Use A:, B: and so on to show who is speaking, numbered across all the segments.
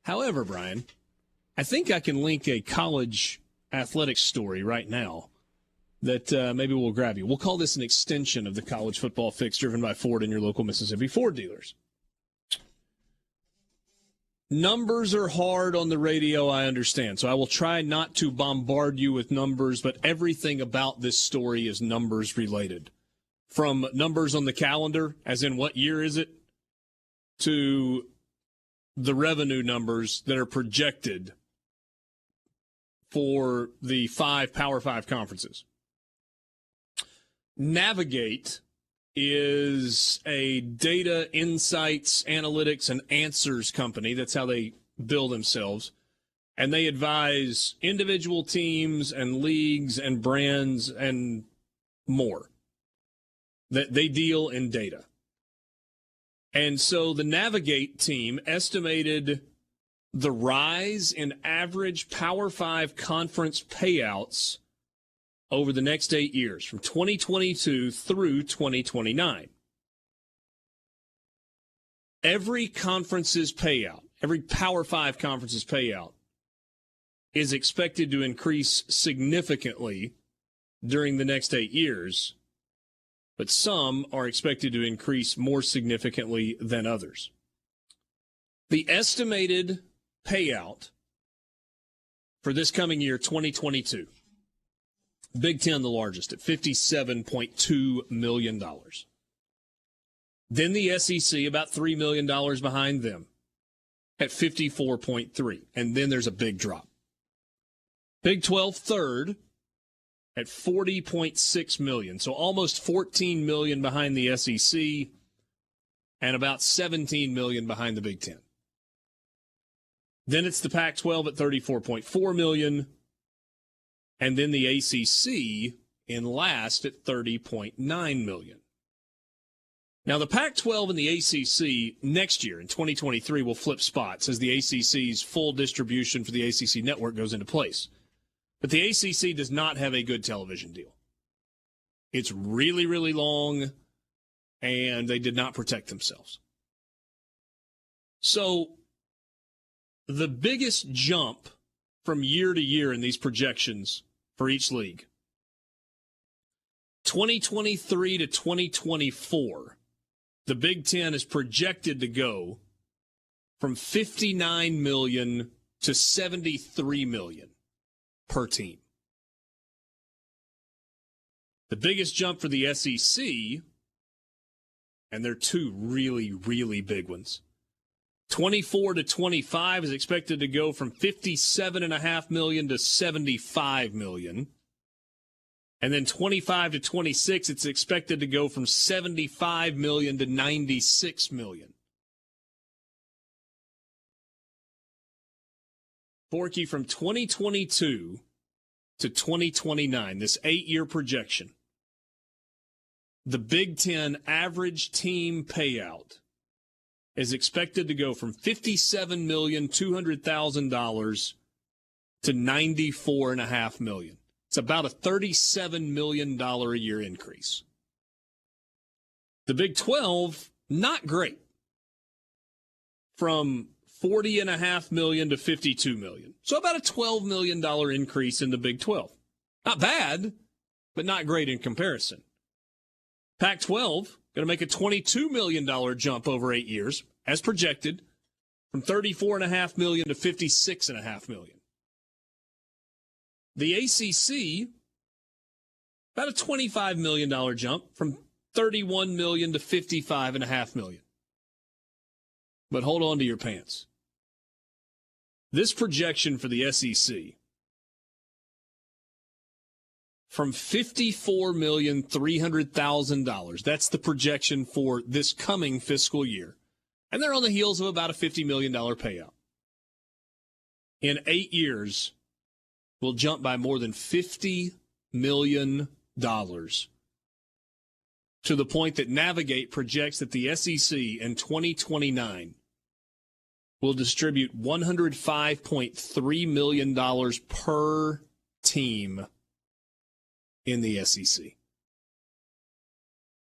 A: However, Brian, I think I can link a college athletics story right now that maybe we'll grab you. We'll call this an extension of the college football fix driven by Ford and your local Mississippi Ford dealers. Numbers are hard on the radio, I understand, so I will try not to bombard you with numbers, but everything about this story is numbers related. From numbers on the calendar, as in what year is it, to the revenue numbers that are projected for the Power 5 conferences. Navigate is a data, insights, analytics, and answers company. That's how they bill themselves. And they advise individual teams and leagues and brands and more. That they deal in data. And so the Navigate team estimated the rise in average Power 5 conference payouts over the next 8 years, from 2022 through 2029. Every conference's payout, every Power 5 conference's payout, is expected to increase significantly during the next 8 years, but some are expected to increase more significantly than others. The estimated payout for this coming year, 2022, Big Ten the largest at $57.2 million. Then the SEC about $3 million behind them at $54.3. And then there's a big drop. Big 12 third at $40.6 million. So almost $14 million behind the SEC and about $17 million behind the Big Ten. Then it's the Pac-12 at $34.4 million. And then the ACC in last at $30.9 million. Now, the Pac-12 and the ACC next year in 2023 will flip spots as the ACC's full distribution for the ACC network goes into place. But the ACC does not have a good television deal. It's really, really long, and they did not protect themselves. So the biggest jump from year to year in these projections for each league, 2023 to 2024, the Big Ten is projected to go from $59 million to $73 million per team. The biggest jump for the SEC, and they're two really, really big ones, 24 to 25 is expected to go from $57.5 million to $75 million. And then 25 to 26, it's expected to go from $75 million to $96 million. Forky, from 2022 to 2029, this 8-year projection, the Big Ten average team payout is expected to go from $57,200,000 to $94.5 million. It's about a $37 million a year increase. The Big 12, not great. From $40.5 million to $52 million. So about a $12 million increase in the Big 12. Not bad, but not great in comparison. Pac-12, going to make a $22 million jump over 8 years, as projected, from $34.5 million to $56.5 million. The ACC, about a $25 million jump from $31 million to $55.5 million. But hold on to your pants. This projection for the SEC, from $54,300,000, that's the projection for this coming fiscal year. And they're on the heels of about a $50 million payout. In 8 years, will jump by more than $50 million to the point that Navigate projects that the SEC in 2029 will distribute $105.3 million per team in the SEC.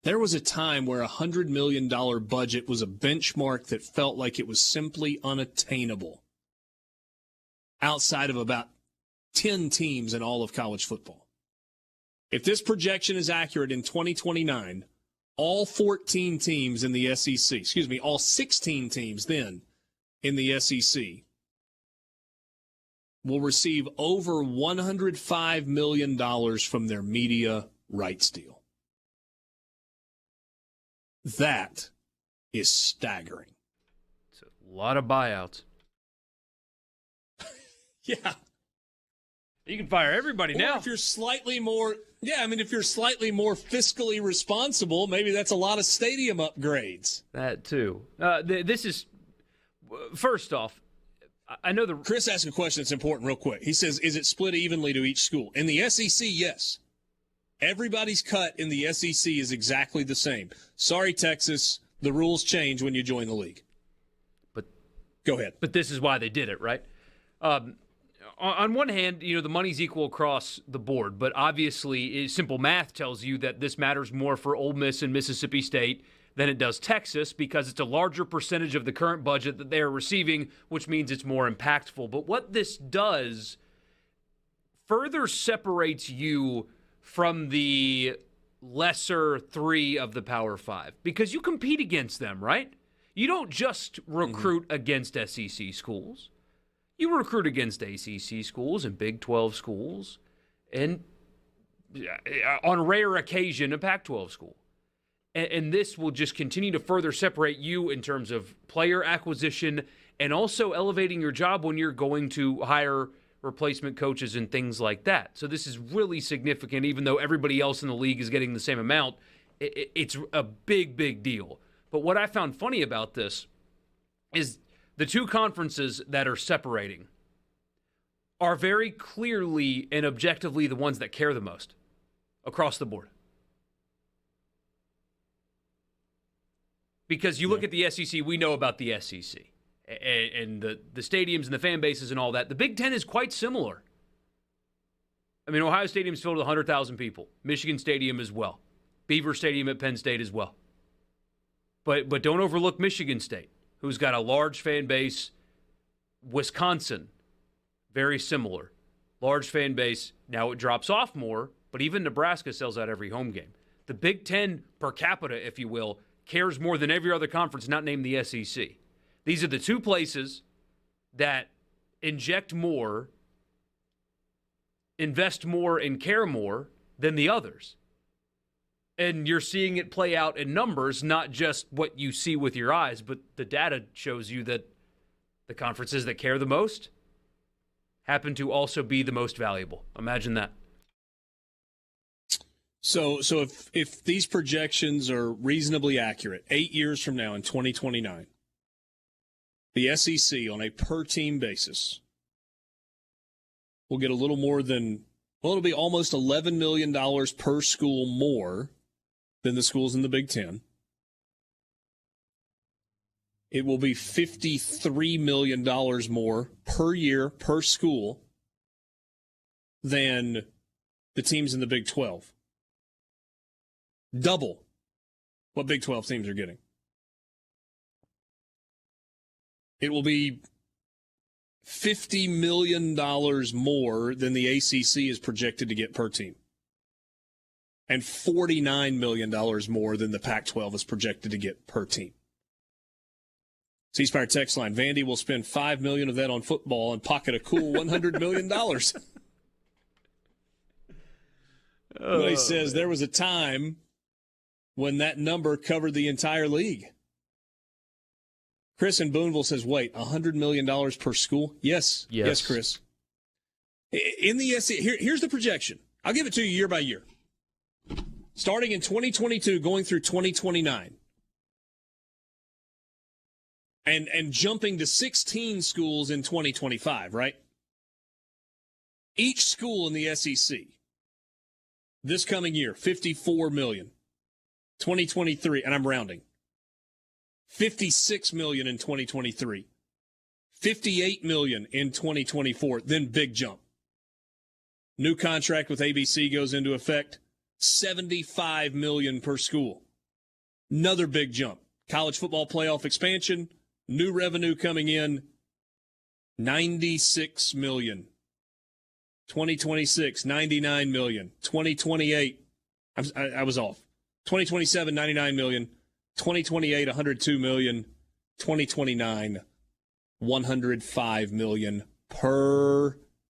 A: There was a time where a $100 million budget was a benchmark that felt like it was simply unattainable outside of about 10 teams in all of college football. If this projection is accurate in 2029, all 14 teams in the SEC, all 16 teams then in the SEC will receive over $105 million from their media rights deal. That is staggering.
B: It's a lot of buyouts.
A: Yeah.
B: You can fire everybody
A: or
B: now.
A: If you're slightly more, if you're slightly more fiscally responsible, maybe that's a lot of stadium upgrades.
B: That too. This is, first off, I know
A: Chris asked a question that's important real quick. He says, is it split evenly to each school? In the SEC, yes. Everybody's cut in the SEC is exactly the same. Sorry, Texas, the rules change when you join the league.
B: But
A: go ahead.
B: But this is why they did it, right? On one hand, the money's equal across the board, but obviously simple math tells you that this matters more for Ole Miss and Mississippi State than it does Texas because it's a larger percentage of the current budget that they're receiving, which means it's more impactful. But what this does further separates you from the lesser three of the Power Five because you compete against them, right? You don't just recruit against SEC schools. You recruit against ACC schools and Big 12 schools and, on rare occasion, a Pac-12 school. And this will just continue to further separate you in terms of player acquisition and also elevating your job when you're going to hire replacement coaches and things like that. So this is really significant, even though everybody else in the league is getting the same amount. It's a big, big deal. But what I found funny about this is the two conferences that are separating are very clearly and objectively the ones that care the most across the board. Because you look at the SEC, we know about the SEC and the stadiums and the fan bases and all that. The Big Ten is quite similar. I mean, Ohio Stadium's filled with 100,000 people. Michigan Stadium as well. Beaver Stadium at Penn State as well. But don't overlook Michigan State, who's got a large fan base. Wisconsin, very similar. Large fan base. Now it drops off more, but even Nebraska sells out every home game. The Big Ten per capita, if you will, cares more than every other conference not named the SEC. These are the two places that inject more, invest more, and care more than the others. And you're seeing it play out in numbers, not just what you see with your eyes, but the data shows you that the conferences that care the most happen to also be the most valuable. Imagine that.
A: So if these projections are reasonably accurate, 8 years from now in 2029, the SEC on a per-team basis will get a little more than, it'll be almost $11 million per school more than the schools in the Big Ten. It will be $53 million more per year per school than the teams in the Big 12. Double what Big 12 teams are getting. It will be $50 million more than the ACC is projected to get per team. And $49 million more than the Pac-12 is projected to get per team. C-Spire text line, Vandy will spend $5 million of that on football and pocket a cool $100 million. He says there was a time when that number covered the entire league. Chris in Boonville says, wait, $100 million per school? Yes, Chris. In the SEC, here's the projection. I'll give it to you year by year. Starting in 2022, going through 2029. And jumping to 16 schools in 2025, right? Each school in the SEC, this coming year, $54 million. 2023, and I'm rounding, $56 million in 2023, $58 million in 2024, then big jump. New contract with ABC goes into effect, $75 million per school. Another big jump. College football playoff expansion, new revenue coming in, $96 million. 2026, $99 million. 2028, I was off. 2027, $99 million. 2028, $102 million. 2029, $105 million per